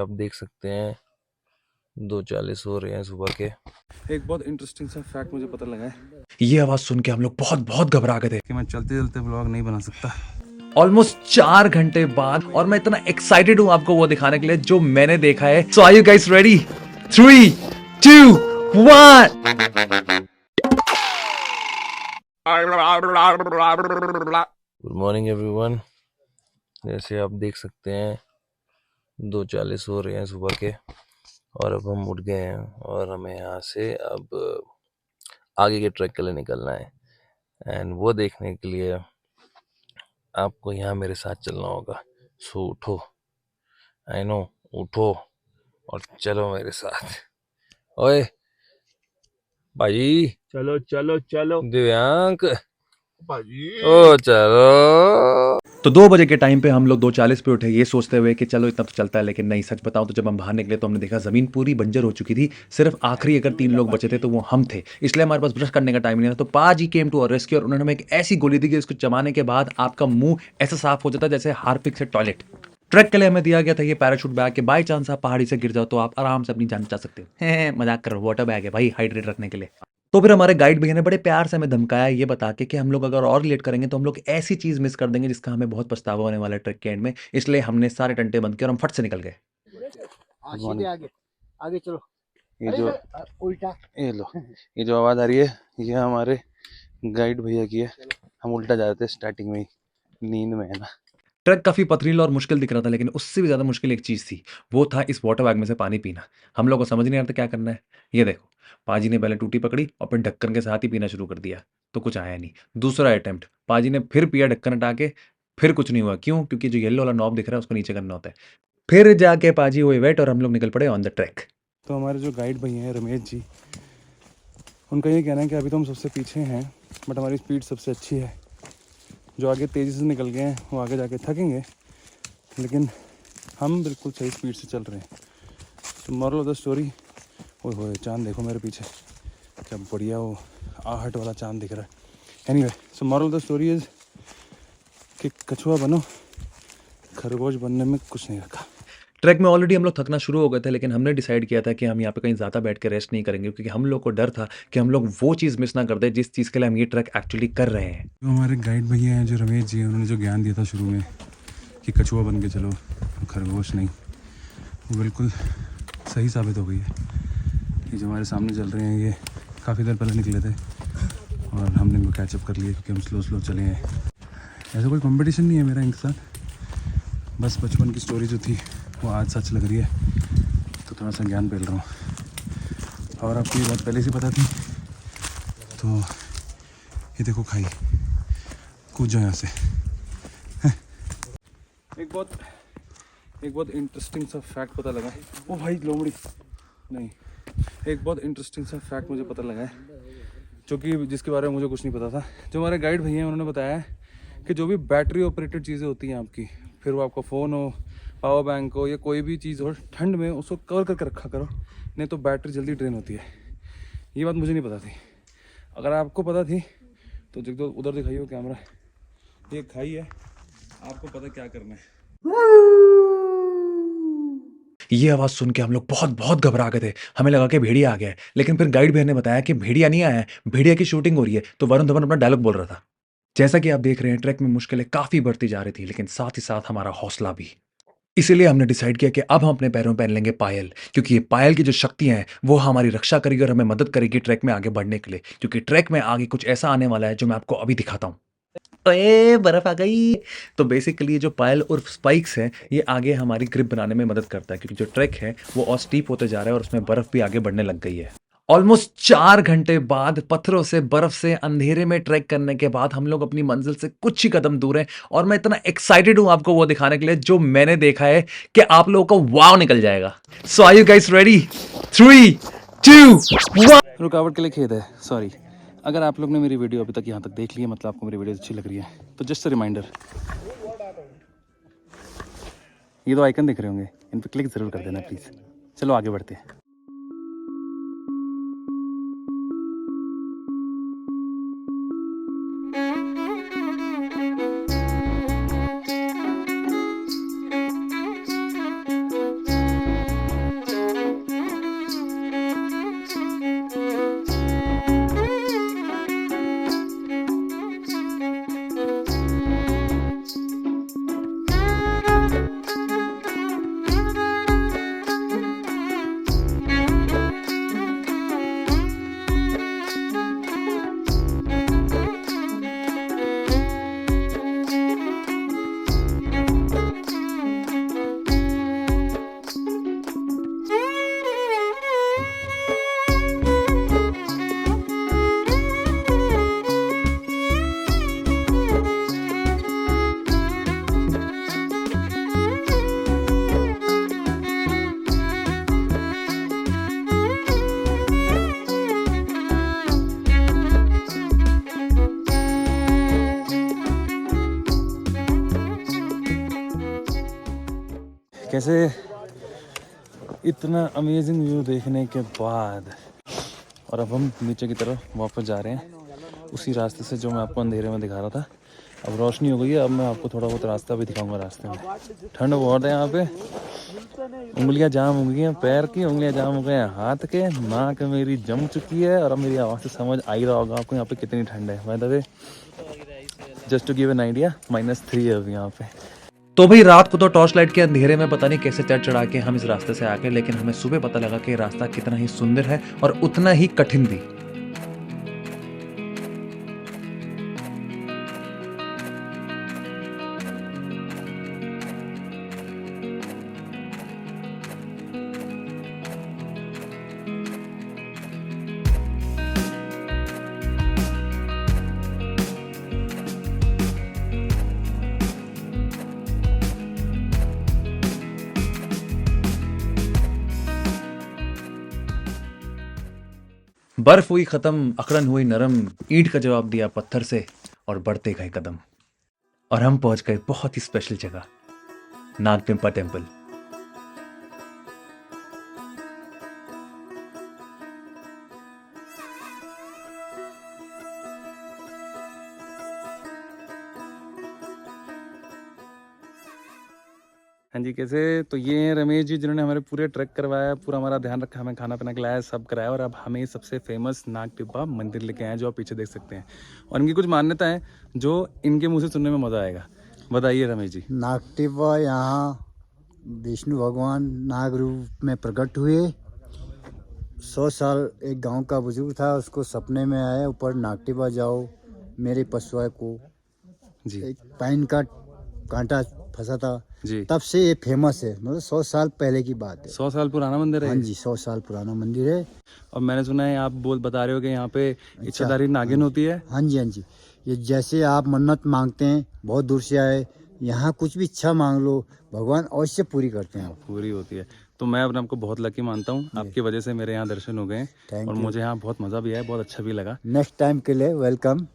आप देख सकते हैं 2:40 हो रहे हैं सुबह के। एक बहुत इंटरेस्टिंग सा फैक्ट मुझे पता लगा है ये आवाज सुन के हम लोग बहुत बहुत घबरा गए थे कि मैं चलते चलते व्लॉग नहीं बना सकता। ऑलमोस्ट 4 घंटे बाद, और मैं इतना एक्साइटेड हूं आपको वो दिखाने के लिए जो मैंने देखा है। So are you guys ready? 3, 2, 1। Good morning everyone. जैसे आप देख सकते हैं 2:40 हो रहे हैं सुबह के और अब हम उठ गए हैं और हमें यहाँ से अब आगे के ट्रैक के लिए निकलना है। एंड वो देखने के लिए आपको यहाँ मेरे साथ चलना होगा। सो उठो, आई नो, उठो और चलो मेरे साथ। ओए भाई, चलो चलो चलो दिव्यांक, भाजी। ओ चलो। तो 2 बजे के टाइम पे हम लोग 2:40 पे उठे, ये सोचते हुए कि चलो इतना तो चलता है। लेकिन नहीं, सच बताऊं तो जब हम बाहर निकले तो हमने देखा जमीन पूरी बंजर हो चुकी थी। सिर्फ आखिरी अगर 3 लोग बचे थे तो वो हम थे, इसलिए हमारे पास ब्रश करने का टाइम नहीं था। तो पाजी केम टू आवर रेस्क्यू और उन्होंने हमें एक ऐसी गोली दी कि इसको चबाने के बाद आपका मुंह ऐसा साफ हो जाता है जैसे हार्पिक से टॉयलेट। ट्रैक के लिए हमें दिया गया था ये पैराशूट बैग कि बाई चांस आप पहाड़ी से गिर जाओ तो आप आराम से अपनी जान बचा सकते हो। मजाक कर, वाटर बैग है भाई, हाइड्रेट रखने के लिए। तो फिर हमारे गाइड भैया ने बड़े प्यार से हमें धमकाया ये बता के कि हम लोग अगर और लेट करेंगे तो हम लोग ऐसी चीज मिस कर देंगे जिसका हमें बहुत पछतावा होने वाला है ट्रैक के एंड में। इसलिए हमने सारे टंटे बंद किए और हम फट से निकल गए। सीधे आगे आगे चलो। ये जो उल्टा ये लो, ये जो आवाज आ रही है ये हमारे गाइड भैया की है। हम उल्टा जा रहे थे स्टार्टिंग में ही, नींद में है ना। ट्रैक काफी पथरीला और मुश्किल दिख रहा था, लेकिन उससे भी ज्यादा मुश्किल एक चीज थी, वो था इस वाटर बैग में से पानी पीना। हम लोग को समझ नहीं आ रहा था क्या करना है। ये देखो, पाजी ने पहले टूटी पकड़ी और फिर ढक्कन के साथ ही पीना शुरू कर दिया, तो कुछ आया नहीं। दूसरा अटेम्प्ट, पाजी ने फिर पिया ढक्कन हटा के, फिर कुछ नहीं हुआ। क्यों? क्योंकि जो येलो वाला नॉब दिख रहा है उसको नीचे करना होता है। फिर जाके पाजी हुए वेट और हम लोग निकल पड़े ऑन द ट्रैक। तो हमारे जो गाइड भैया हैं रमेश जी, उनका ये कहना है कि अभी तो हम सबसे पीछे हैं बट हमारी स्पीड सबसे अच्छी है। जो आगे तेज़ी से निकल गए हैं वो आगे जाके थकेंगे, लेकिन हम बिल्कुल सही स्पीड से चल रहे हैं। तो मॉरल ऑफ द स्टोरी, ओए होए चांद देखो मेरे पीछे, क्या बढ़िया वो आहट वाला चांद दिख रहा है। Anyway, so moral of the story is कि कछुआ बनो, खरगोश बनने में कुछ नहीं रखा। ट्रैक में ऑलरेडी हम लोग थकना शुरू हो गए थे, लेकिन हमने डिसाइड किया था कि हम यहाँ पे कहीं ज़्यादा बैठ के रेस्ट नहीं करेंगे, क्योंकि हम लोग को डर था कि हम लोग वो चीज़ मिस ना कर दे जिस चीज़ के लिए हम ये ट्रैक एक्चुअली कर रहे हैं। जो हमारे गाइड भैया हैं, जो रमेश जी हैं, उन्होंने जो ज्ञान दिया था शुरू में कि कछुआ बन के चलो, खरगोश नहीं, वो बिल्कुल सही साबित हो गई है। ये जो हमारे सामने चल रहे हैं ये काफ़ी देर पहले निकले थे और हमने इनको कैचअप कर लिया क्योंकि हम स्लो स्लो चले हैं। ऐसा कोई कंपटीशन नहीं है मेरा इनके साथ, बस बचपन की स्टोरी जो थी वो आज सच लग रही है, तो थोड़ा सा ज्ञान फैल रहा हूँ। और आपको ये बात पहले से पता थी तो ये देखो खाई, कूद जाओ यहाँ से। एक बहुत इंटरेस्टिंग सा फैक्ट पता लगा। ओ भाई लोमड़ी नहीं, एक बहुत इंटरेस्टिंग सा फैक्ट मुझे पता लगा है जो कि जिसके बारे में मुझे कुछ नहीं पता था। जो हमारे गाइड भैया हैं उन्होंने बताया है कि जो भी बैटरी ऑपरेटेड चीज़ें होती हैं आपकी, फिर वो आपका फ़ोन हो, पावर बैंक हो या कोई भी चीज़ हो, ठंड में उसको कवर करके रखा करो, नहीं तो बैटरी जल्दी ड्रेन होती है। ये बात मुझे नहीं पता थी। अगर आपको पता थी तो जो उधर दिखाइए कैमरा, ये खाई है, आपको पता क्या करना है। ये आवाज सुन के हम लोग बहुत बहुत घबरा गए थे। हमें लगा कि भेड़िया आ गया है, लेकिन फिर गाइड भैया ने बताया कि भेड़िया नहीं आया है, भेड़िया की शूटिंग हो रही है। तो वरुण धवन अपना डायलॉग बोल रहा था। जैसा कि आप देख रहे हैं, ट्रैक में मुश्किलें काफी बढ़ती जा रही थी, लेकिन साथ ही साथ हमारा हौसला भी। इसीलिए हमने डिसाइड किया कि अब हम अपने पैरों में पहन लेंगे पायल, क्योंकि ये पायल की जो शक्तियां हैं वो हमारी रक्षा करेगी और हमें मदद करेगी ट्रैक में आगे बढ़ने के लिए। क्योंकि ट्रैक में आगे कुछ ऐसा आने वाला है जो मैं आपको अभी दिखाता हूँ। अरे बर्फ आ गई। तो बेसिकली जो पायल और स्पाइक्स हैं ये आगे हमारी ग्रिप बनाने में मदद करता है, क्योंकि जो ट्रैक है वो और स्टीप होते जा रहा है और उसमें बर्फ भी आगे बढ़ने लग गई है। ऑलमोस्ट 4 घंटे बाद, पत्थरों से, बर्फ से, अंधेरे में ट्रैक करने के बाद हम लोग अपनी मंजिल से कुछ ही कदम दूर हैं। और मैं इतना एक्साइटेड हूं आपको वो दिखाने के लिए जो मैंने देखा है कि आप लोगों को वाव निकल जाएगा। सो आर यू गाइस रेडी? 3, 2, 1। रुकावट के लिए खेद है, सॉरी। अगर आप लोग ने मेरी वीडियो अभी तक यहाँ तक देख ली है, मतलब आपको मेरी वीडियो अच्छी लग रही है, तो जस्ट अ रिमाइंडर, ये दो आइकन दिख रहे होंगे, इन पर क्लिक ज़रूर कर देना प्लीज़। चलो आगे बढ़ते हैं। कैसे इतना अमेजिंग व्यू देखने के बाद और अब हम नीचे की तरफ वापस जा रहे हैं उसी रास्ते से जो मैं आपको अंधेरे में दिखा रहा था। अब रोशनी हो गई है, अब मैं आपको थोड़ा बहुत रास्ता भी दिखाऊंगा रास्ते में। ठंड बहुत है यहाँ पे, उंगलियां जाम हो गई हैं, पैर की उंगलियां जाम हो गए हैं, हाथ के, नाक मेरी जम चुकी है और अब मेरी आवाज़ से समझ आ ही रहा होगा आपको यहाँ पे कितनी ठंड है। By the way, just to give an idea, -3 है अभी यहाँ पे। तो भाई रात को तो टॉर्च लाइट के अंधेरे में पता नहीं कैसे चढ़ चढ़ा के हम इस रास्ते से आ गए, लेकिन हमें सुबह पता लगा कि रास्ता कितना ही सुंदर है और उतना ही कठिन भी। बर्फ हुई खत्म, अकड़न हुई नरम, ईंट का जवाब दिया पत्थर से और बढ़ते गए कदम। और हम पहुंच गए बहुत ही स्पेशल जगह, नागपिंपा टेम्पल। हाँ जी, कैसे? तो ये हैं रमेश जी जिन्होंने हमारे पूरे ट्रैक करवाया, पूरा हमारा ध्यान रखा, हमें खाना पीना खिलाया, सब कराया और अब हमें सबसे फेमस नागटिब्बा मंदिर लेके आए हैं जो आप पीछे देख सकते हैं। और इनकी कुछ मान्यता है जो इनके मुंह से सुनने में मज़ा आएगा। बताइए रमेश जी। नागटिब्बा यहाँ विष्णु भगवान नाग रूप में प्रकट हुए। 100 साल एक गांव का बुजुर्ग था, उसको सपने में आया ऊपर नागटिब्बा जाओ मेरे पशुआ को जी एक पाइन का कांटा फंसा था। जी, तब से ये फेमस है, मतलब 100 साल पहले की बात है। 100 साल पुराना मंदिर है। हाँ जी, 100 साल पुराना मंदिर है। और मैंने सुना है आप बता रहे हो कि यहाँ पे इच्छाधारी नागिन होती है। हाँ जी, हाँ जी। ये जैसे आप मन्नत मांगते हैं, बहुत दूर से आए, यहाँ कुछ भी इच्छा मांग लो, भगवान अवश्य पूरी करते हैं। पूरी होती है। तो मैं अपने आपको बहुत लकी मानता हूँ, आपकी वजह से मेरे यहाँ दर्शन हो गए और मुझे यहाँ बहुत मज़ा भी आया, बहुत अच्छा भी लगा। नेक्स्ट टाइम के लिए वेलकम।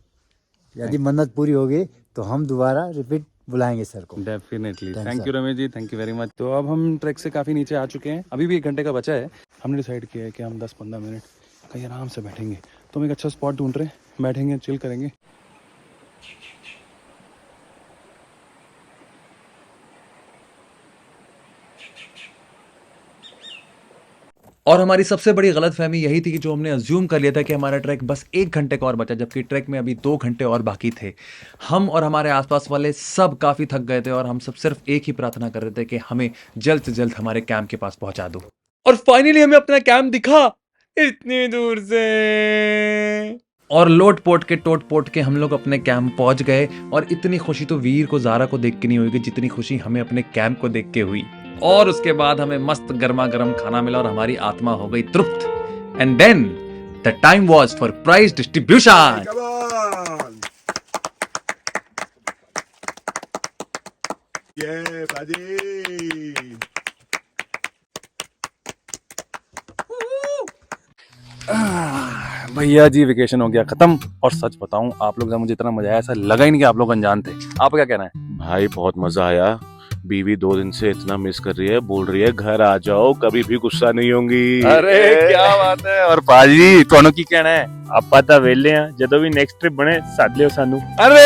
यदि मन्नत पूरी होगी तो हम दोबारा रिपीट बुलाएंगे सर को। Definitely. Thank you Ramesh ji, thank you very much. तो अब हम ट्रैक से काफ़ी नीचे आ चुके हैं, अभी भी 1 घंटे का बचा है। हमने डिसाइड किया है कि हम 10-15 मिनट कहीं आराम से बैठेंगे, तो हम एक अच्छा स्पॉट ढूंढ रहे हैं, बैठेंगे, चिल करेंगे। और हमारी सबसे बड़ी गलतफहमी यही थी कि जो हमने अज्यूम कर लिया था कि हमारा ट्रैक बस 1 घंटे का और बचा, जबकि ट्रैक में अभी 2 घंटे और बाकी थे। हम और हमारे आसपास वाले सब काफ़ी थक गए थे और हम सब सिर्फ एक ही प्रार्थना कर रहे थे कि हमें जल्द से जल्द हमारे कैंप के पास पहुंचा दो। और फाइनली हमें अपना कैंप दिखा इतनी दूर से। और लोट पोट के हम लोग अपने कैंप पहुंच गए और इतनी खुशी तो वीर को, ज़ारा को देख के नहीं हुई जितनी खुशी हमें अपने कैंप को देख के हुई। और उसके बाद हमें मस्त गर्मा गर्म खाना मिला और हमारी आत्मा हो गई तृप्त। And then the time was for prize distribution. भैया जी वेकेशन हो गया खत्म और सच बताऊं आप लोग, मुझे इतना मजा आया, ऐसा लगा ही नहीं कि आप लोग अनजान थे। आपका क्या कहना है? भाई बहुत मजा आया। बीवी 2 दिन से इतना मिस कर रही है, बोल रही है घर आ जाओ, कभी भी गुस्सा नहीं होंगी। अरे क्या बात है। और बाजी ਤੁਹਾਨੂੰ ਕੀ ਕਹਿਣਾ ਹੈ? ਆਪਾਂ ਤਾਂ ਵੇਲੇ ਆ, ਜਦੋਂ ਵੀ ਨੈਕਸਟ ਟ੍ਰਿਪ ਬਣੇ ਸੱਦ ਲਿਓ ਸਾਨੂੰ। अरे